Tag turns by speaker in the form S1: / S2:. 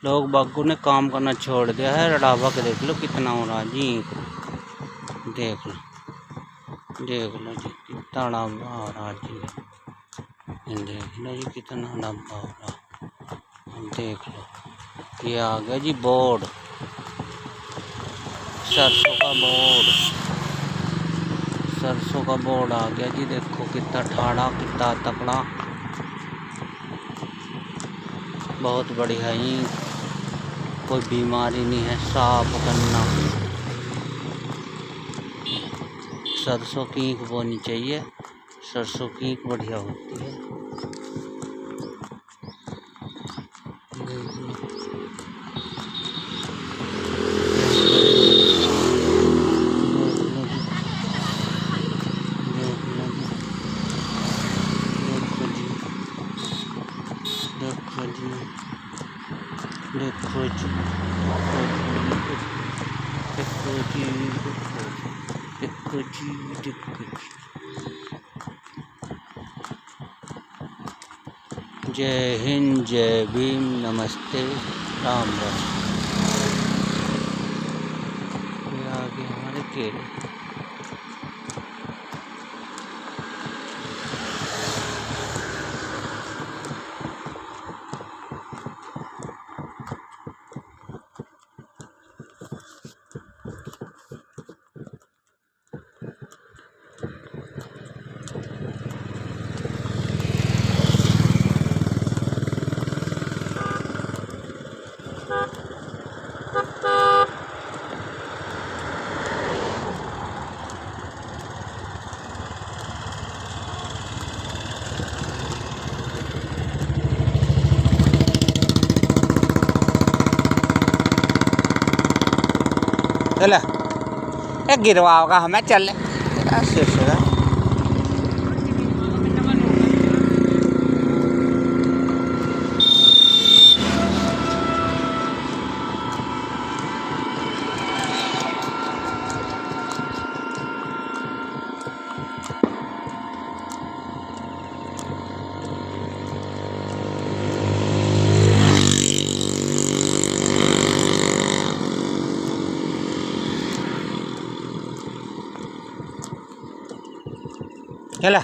S1: लोग बागों ने काम करना छोड़ दिया है। रड़ावा के देख लो कितना हो रहा जी। देख लो जी कितना डब्बा हो रहा जी। देख लो जी कितना डब्बा हो रहा। देख लो ये आ गया जी बोर्ड, सरसों का बोर्ड। सरसों का बोर्ड आ गया जी। देखो कितना ठाड़ा कितना तकड़ा, बहुत बढ़िया ही। कोई बीमारी नहीं है। साफ गन्ना, सरसों की ईख बोनी चाहिए। सरसों की ईख बढ़िया होती है। देखो जी देखो जी देखो जी देखो जी देखो जी। जय हिंद, जय भीम, नमस्ते, राम राम। ये आगे हमारे केले। चला गिरवाओगा हमें चल। चला